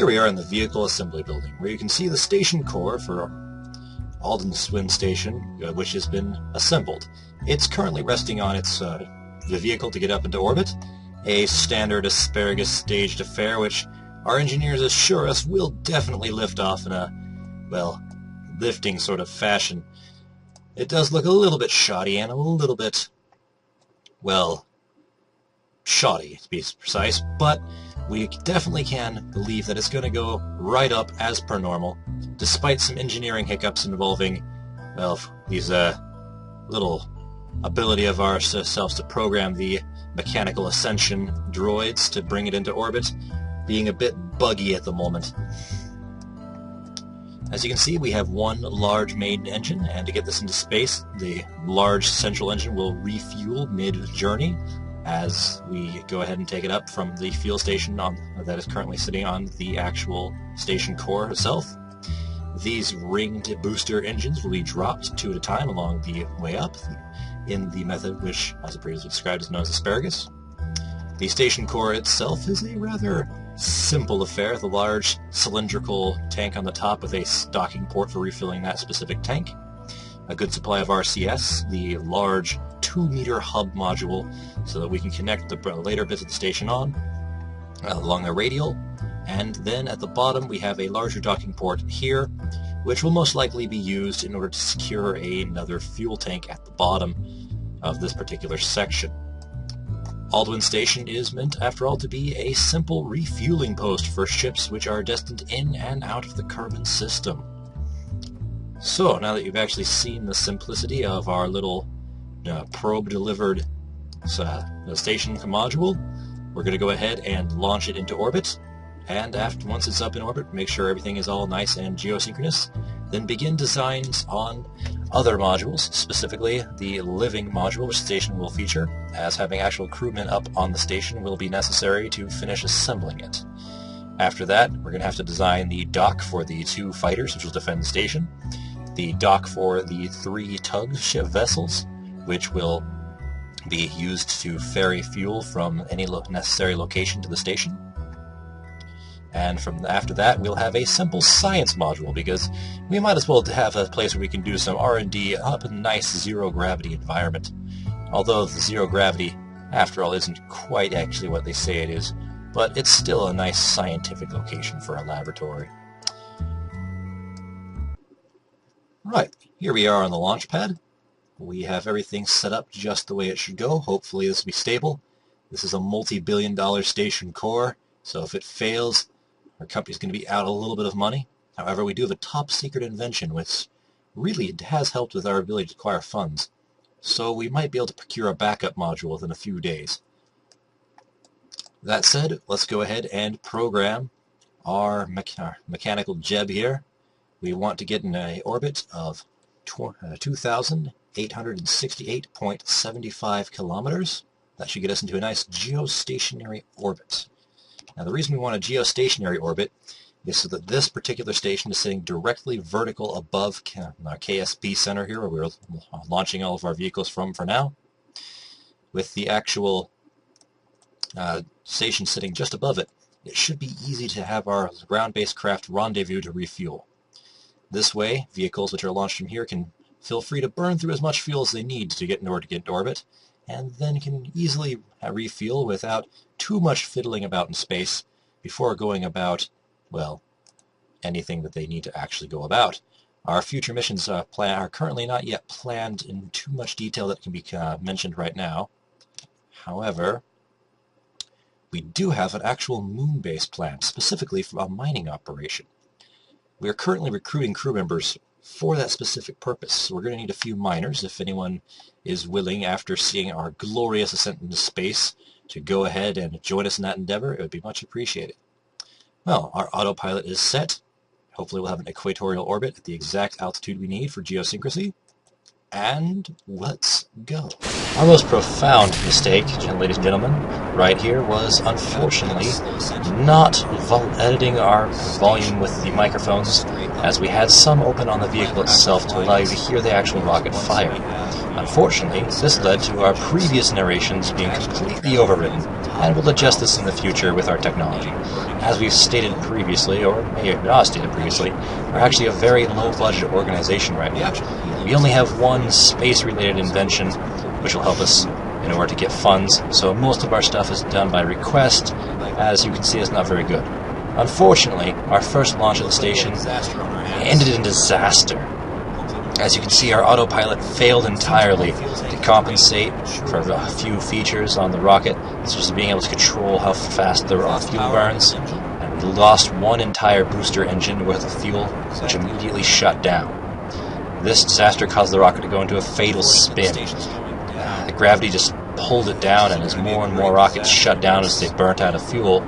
Here we are in the vehicle assembly building, where you can see the station core for Aldrin Swim Station, which has been assembled. It's currently resting on the vehicle to get up into orbit, a standard asparagus staged affair, which our engineers assure us will definitely lift off in a, well, lifting sort of fashion. It does look a little bit shoddy and a little bit, well, shoddy to be precise, but we definitely can believe that it's going to go right up as per normal, despite some engineering hiccups involving, well, these little ability of ourselves to program the mechanical ascension droids to bring it into orbit being a bit buggy at the moment. As you can see, we have one large main engine, and to get this into space, the large central engine will refuel mid-journey as we go ahead and take it up from the fuel station that is currently sitting on the actual station core itself. These ringed booster engines will be dropped two at a time along the way up in the method which, as previously described, is known as asparagus. The station core itself is a rather simple affair, the large cylindrical tank on the top with a docking port for refilling that specific tank, a good supply of RCS, the large 2-meter hub module so that we can connect the later bits of the station on along the radial, and then at the bottom we have a larger docking port here, which will most likely be used in order to secure another fuel tank at the bottom of this particular section. Aldrin Station is meant, after all, to be a simple refueling post for ships which are destined in and out of the Kerbin system. So, now that you've actually seen the simplicity of our little probe-delivered station module, we're going to go ahead and launch it into orbit, and once it's up in orbit, make sure everything is all nice and geosynchronous, then begin designs on other modules, specifically the living module, which the station will feature, as having actual crewmen up on the station will be necessary to finish assembling it. After that, we're going to have to design the dock for the 2 fighters, which will defend the station, the dock for the 3 tug ship vessels, which will be used to ferry fuel from any necessary location to the station. And after that, we'll have a simple science module, because we might as well have a place where we can do some R&D up in a nice zero-gravity environment. Although the zero-gravity, after all, isn't quite actually what they say it is, but it's still a nice scientific location for a laboratory. Right, here we are on the launch pad. We have everything set up just the way it should go. Hopefully this will be stable. This is a multi-billion-dollar station core, so if it fails, our company's going to be out a little bit of money. However, we do have a top-secret invention which really has helped with our ability to acquire funds, so we might be able to procure a backup module within a few days. That said, let's go ahead and program our mechanical jeb here. We want to get in an orbit of 2,868.75 kilometers. That should get us into a nice geostationary orbit. Now, the reason we want a geostationary orbit is so that this particular station is sitting directly vertical above our KSB center here, where we're launching all of our vehicles from for now, with the actual station sitting just above it. It should be easy to have our ground-based craft rendezvous to refuel. This way, vehicles which are launched from here can feel free to burn through as much fuel as they need to get in order to get into orbit, and then can easily refuel without too much fiddling about in space before going about, well, anything that they need to actually go about. Our future missions are currently not yet planned in too much detail that can be mentioned right now. However, we do have an actual moon base planned, specifically for a mining operation. We are currently recruiting crew members for that specific purpose, so we're going to need a few miners, if anyone is willing, after seeing our glorious ascent into space, to go ahead and join us in that endeavor. It would be much appreciated. Well, our autopilot is set. Hopefully we'll have an equatorial orbit at the exact altitude we need for geosyncrasy. And let's go. Our most profound mistake, ladies and gentlemen, right here was, unfortunately, not editing our volume with the microphones as we had some open on the vehicle itself to allow you to hear the actual rocket fire. Unfortunately, this led to our previous narrations being completely overwritten, and we'll adjust this in the future with our technology. As we've stated previously, or may have not stated previously, we're actually a very low-budget organization right now. We only have one space-related invention, which will help us in order to get funds, so most of our stuff is done by request. As you can see, it's not very good. Unfortunately, our first launch of the station ended in disaster. As you can see, our autopilot failed entirely to compensate for a few features on the rocket, such as being able to control how fast the fuel burns, and we lost one entire booster engine worth of fuel, which immediately shut down. This disaster caused the rocket to go into a fatal spin. The gravity just pulled it down, and as more and more rockets shut down as they burnt out of fuel,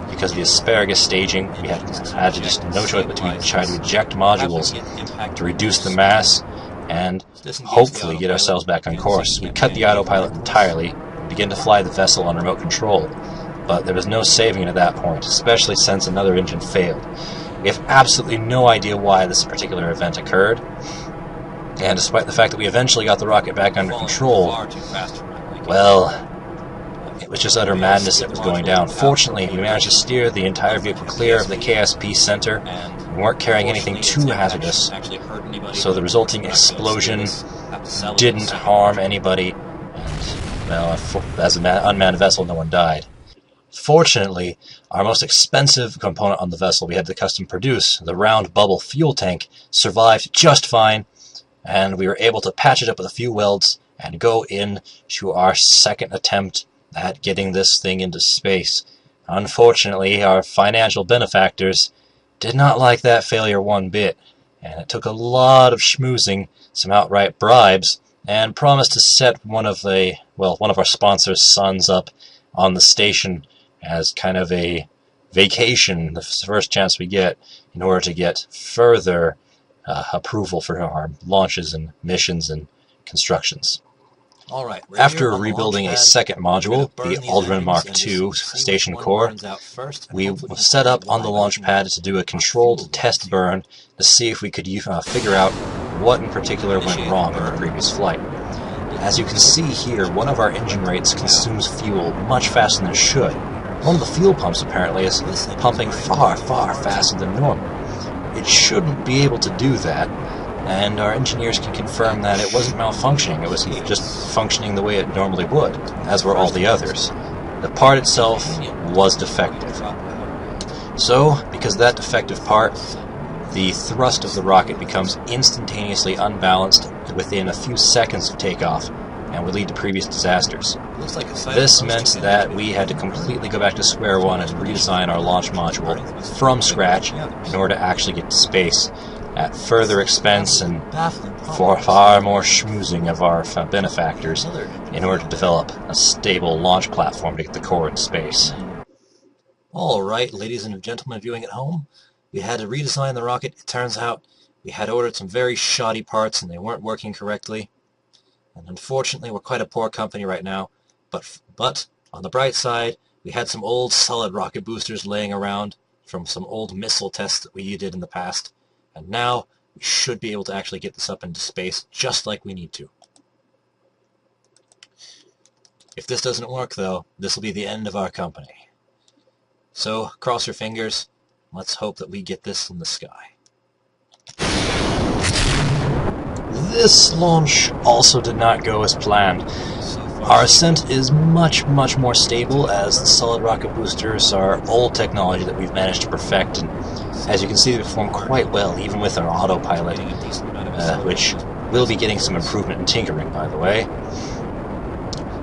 because of the asparagus staging, we had to just no choice but to try to eject modules to reduce the mass and hopefully get ourselves back on course. We cut the autopilot entirely and began to fly the vessel on remote control, but there was no saving it at that point, especially since another engine failed. We have absolutely no idea why this particular event occurred, and despite the fact that we eventually got the rocket back under control, well, it was just utter madness that was going down. Fortunately, we managed to steer the entire vehicle clear of the KSP center. We weren't carrying anything too hazardous, so the resulting explosion didn't harm anybody, and, well, as an unmanned vessel, no one died. Fortunately, our most expensive component on the vessel we had to custom produce, the round bubble fuel tank, survived just fine, and we were able to patch it up with a few welds and go in to our second attempt at getting this thing into space. Unfortunately, our financial benefactors did not like that failure one bit, and it took a lot of schmoozing, some outright bribes, and promised to set one of our sponsors' sons up on the station as kind of a vacation, the first chance we get, in order to get further approval for our launches and missions and constructions. After rebuilding a second module, the Aldrin Mark II station core, we set up on the launch pad to do a controlled test burn to see if we could figure out what in particular went wrong in the previous flight. As you can see here, one of our engine rates consumes fuel much faster than it should. One of the fuel pumps apparently is pumping far, far faster than normal. It shouldn't be able to do that, and our engineers can confirm that it wasn't malfunctioning, it was just functioning the way it normally would, as were all the others. The part itself was defective. So, because of that defective part, the thrust of the rocket becomes instantaneously unbalanced within a few seconds of takeoff, and would lead to previous disasters. This meant that we had to completely go back to square one and redesign our launch module from scratch in order to actually get to space, at further expense and for far more schmoozing of our benefactors in order to develop a stable launch platform to get the core in space. Alright, ladies and gentlemen viewing at home, we had to redesign the rocket. It turns out we had ordered some very shoddy parts and they weren't working correctly. And unfortunately, we're quite a poor company right now. But on the bright side, we had some old solid rocket boosters laying around from some old missile tests that we did in the past. And now we should be able to actually get this up into space just like we need to. If this doesn't work, though, this will be the end of our company. So, cross your fingers. Let's hope that we get this in the sky. This launch also did not go as planned. Our ascent is much, much more stable, as the solid rocket boosters are old technology that we've managed to perfect, and as you can see, they perform quite well, even with our autopilot, which will be getting some improvement in tinkering, by the way.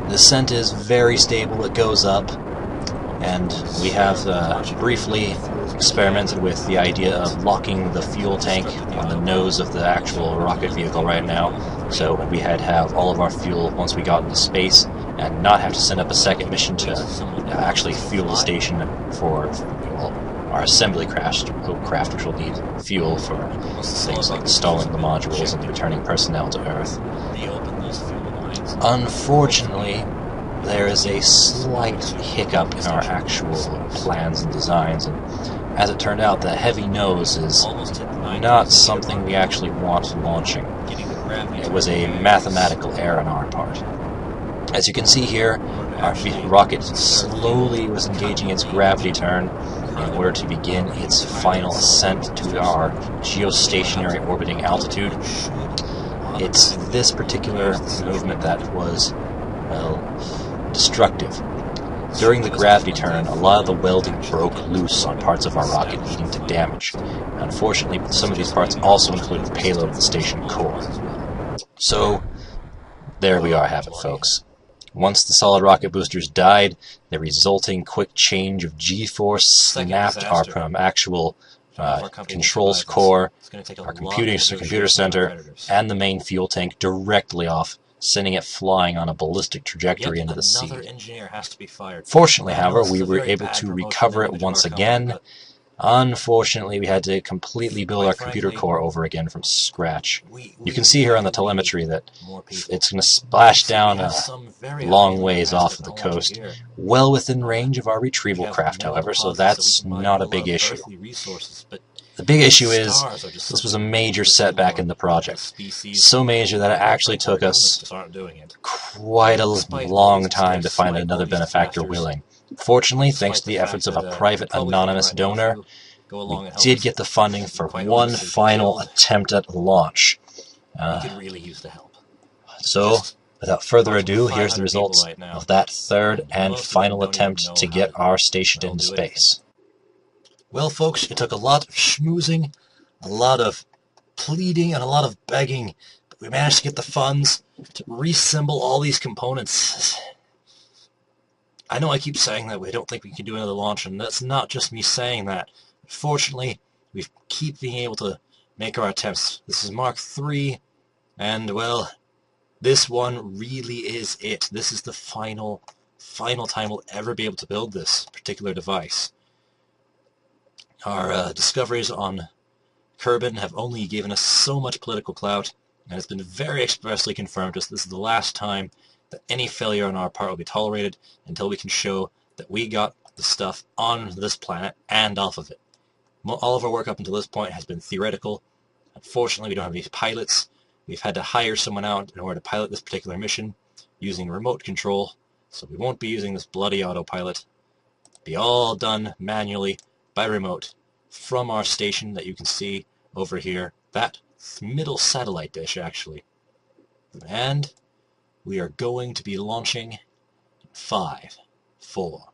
The ascent is very stable, it goes up, and we have briefly experimented with the idea of locking the fuel tank on the nose of the actual rocket vehicle right now, so we'd have all of our fuel once we got into space, and not have to send up a second mission to actually fuel the station for our assembly craft, which will need fuel for things like installing the modules and returning personnel to Earth. Unfortunately, there is a slight hiccup in our actual plans and designs, and As it turned out, the heavy nose is not something we actually want launching. It was a mathematical error on our part. As you can see here, our rocket slowly was engaging its gravity turn in order to begin its final ascent to our geostationary orbiting altitude. It's this particular movement that was, well, destructive. During the gravity turn, a lot of the welding broke loose on parts of our rocket, leading to damage. Unfortunately, some of these parts also included the payload of the station core. So, there we are, have it, folks. Once the solid rocket boosters died, the resulting quick change of G-force snapped our actual controls core, our computer center, and the main fuel tank directly off, sending it flying on a ballistic trajectory into the sea. Fortunately, however, we were able to recover it once again. Unfortunately, we had to completely build our computer core over again from scratch. You can see here on the telemetry that it's going to splash down a long ways off of the coast, well within range of our retrieval craft, however, so that's not a big issue. The big issue is, this was a major setback in the project. So major that it actually took us quite a long time to find another benefactor willing. Fortunately, thanks to the efforts of a private anonymous donor, we did get the funding for one final attempt at launch. So, without further ado, here's the results of that third and final attempt to get our station into space. Well, folks, it took a lot of schmoozing, a lot of pleading, and a lot of begging, but we managed to get the funds to reassemble all these components. I know I keep saying that we don't think we can do another launch, and that's not just me saying that. Fortunately, we keep being able to make our attempts. This is Mark III, and, well, this one really is it. This is the final time we'll ever be able to build this particular device. Our discoveries on Kerbin have only given us so much political clout, and it's been very expressly confirmed to us this is the last time that any failure on our part will be tolerated until we can show that we got the stuff on this planet and off of it. All of our work up until this point has been theoretical. Unfortunately, we don't have any pilots. We've had to hire someone out in order to pilot this particular mission using remote control, so we won't be using this bloody autopilot. It'll be all done manually by remote from our station that you can see over here, that middle satellite dish actually. And we are going to be launching in 5, 4,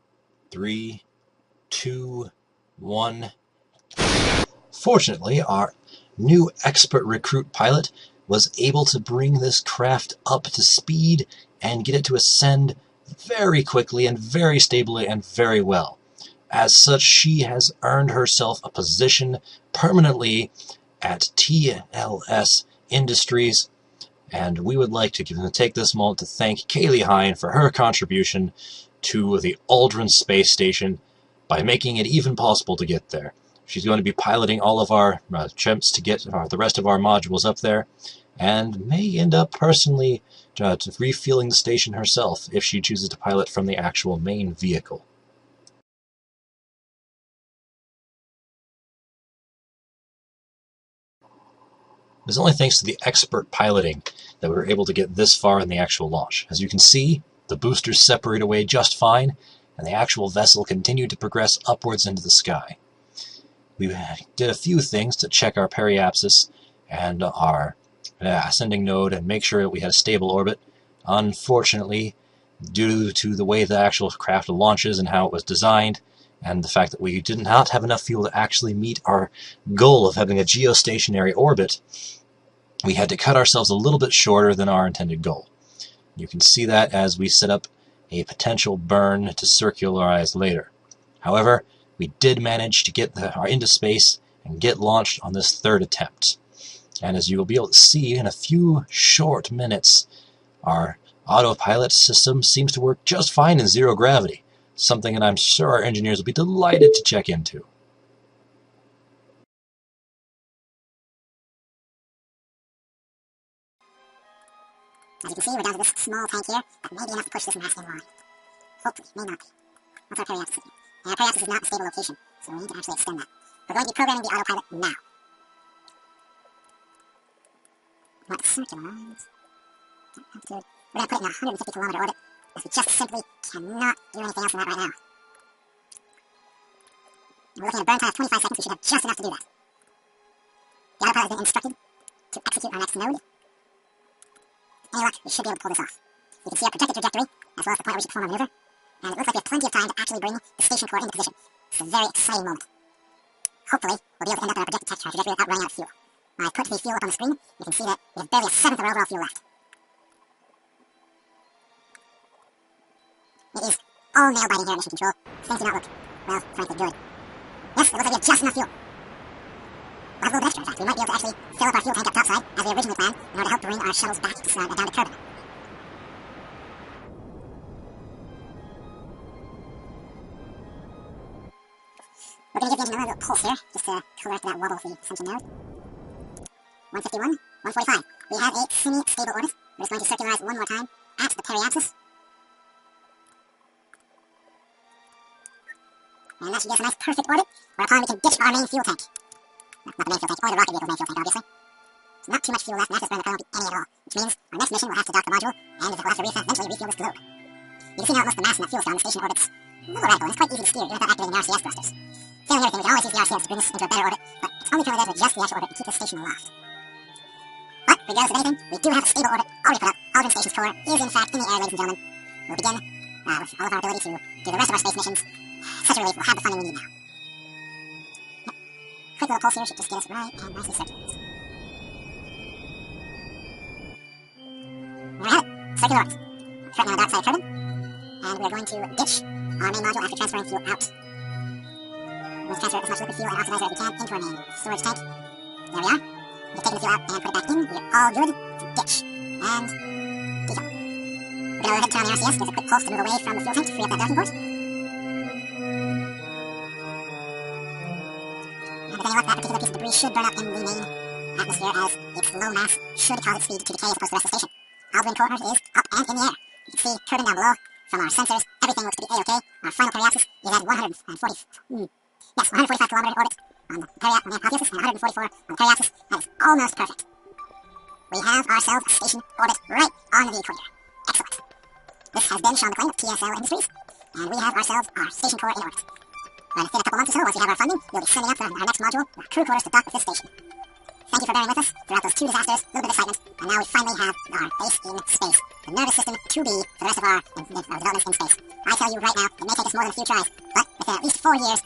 3, 2, 1. Fortunately, our new expert recruit pilot was able to bring this craft up to speed and get it to ascend very quickly and very stably and very well. As such, she has earned herself a position permanently at TLS Industries, and we would like to take this moment to thank Kaylee Hine for her contribution to the Aldrin space station by making it even possible to get there. She's going to be piloting all of our attempts to get the rest of our modules up there, and may end up personally refueling the station herself if she chooses to pilot from the actual main vehicle. It was only thanks to the expert piloting that we were able to get this far in the actual launch. As you can see, the boosters separate away just fine, and the actual vessel continued to progress upwards into the sky. We did a few things to check our periapsis and our ascending node and make sure that we had a stable orbit. Unfortunately, due to the way the actual craft launches and how it was designed, and the fact that we did not have enough fuel to actually meet our goal of having a geostationary orbit, we had to cut ourselves a little bit shorter than our intended goal. You can see that as we set up a potential burn to circularize later. However, we did manage to get into space and get launched on this third attempt. And as you will be able to see in a few short minutes, our autopilot system seems to work just fine in zero gravity, something that I'm sure our engineers will be delighted to check into. As you can see, we're down to this small tank here. That may be enough to push this mast in line. Hopefully, may not be. That's our periapsis. And our periapsis is not a stable location, so we need to actually extend that. We're going to be programming the autopilot now. We want to circularize. Altitude. We're going to put it in a 150 kilometer orbit, as we just simply cannot do anything else than that right now. And we're looking at a burn time of 25 seconds. We should have just enough to do that. The autopilot has been instructed to execute our next node. Any luck, we should be able to pull this off. You can see our projected trajectory, as well as the point where we should perform our maneuver. And it looks like we have plenty of time to actually bring the station core into position. It's a very exciting moment. Hopefully, we'll be able to end up on our projected trajectory without running out of fuel. When I put the fuel up on the screen, you can see that we have barely a seventh of our overall fuel left. It is all nail-biting here at Mission Control. Things do not look, well, frankly, good. Yes, it looks like we have just enough fuel. We'll have a little bit extra, in fact. We might be able to actually fill up our fuel tank up topside, as we originally planned, in order to help bring our shuttles back to, down to Kerbin. We're going to give the engine a little pulse here, just to correct that wobble of the ascension node. 151, 145. We have a semi-stable orbit. We're just going to circularize one more time at the periapsis. And that should give us a nice perfect orbit, whereupon we can ditch our main fuel tank. Not the main fuel tank, or the rocket vehicle's main fuel tank, obviously. There's not too much fuel left, and after this burn, there won't be any at all. Which means our next mission will have to dock the module, and we'll have to eventually refuel this globe. You can see now it looks the mass in that fuel cell on the station orbits a little radical, and it's quite easy to steer even without activating the RCS thrusters. Failing everything, we can always use the RCS to bring this into a better orbit, but it's only currently there to adjust the actual orbit and keep the station aloft. But, regardless of anything, we do have a stable orbit already put up. Aldrin Station's core is in fact in the air, ladies and gentlemen. We'll begin with all of our ability to do the rest of our space missions. Such a relief, we'll have the funding we need now. Yep. Quick little pulse here should just get us right and nicely circularized. There we have it, circular orbit. Currently on the dark side of Kerbin, and we are going to ditch our main module after transferring fuel out. We're going to transfer as much liquid fuel and oxidizer as we can into our main storage tank. There we are. We've taken the fuel out and put it back in. We are all good to ditch and detail. We're going to go ahead and turn on the RCS, give us a quick pulse to move away from the fuel tank to free up that docking port. And with any luck, that particular piece of debris should burn up in the main atmosphere, as its low mass should cause its speed to decay as opposed to the rest of the station. Aldrin core is up and in the air. You can see Kerbin down below. From our sensors, everything looks to be A-OK. Our final periapsis is at 145 kilometer orbit on the apotheosis and 144 on the periapsis. That is almost perfect. We have ourselves a station orbit right on the equator. Excellent. This has been Sean McLean of TLS Industries, and we have ourselves our station core in orbit. Within a couple months or so, once we have our funding, we'll be sending up our next module, our crew quarters, to dock with this station. Thank you for bearing with us throughout those two disasters, a little bit of excitement, and now we finally have our base in space. The nervous system to be for the rest of our developments in space. I tell you right now, it may take us more than a few tries, but within at least 4 years,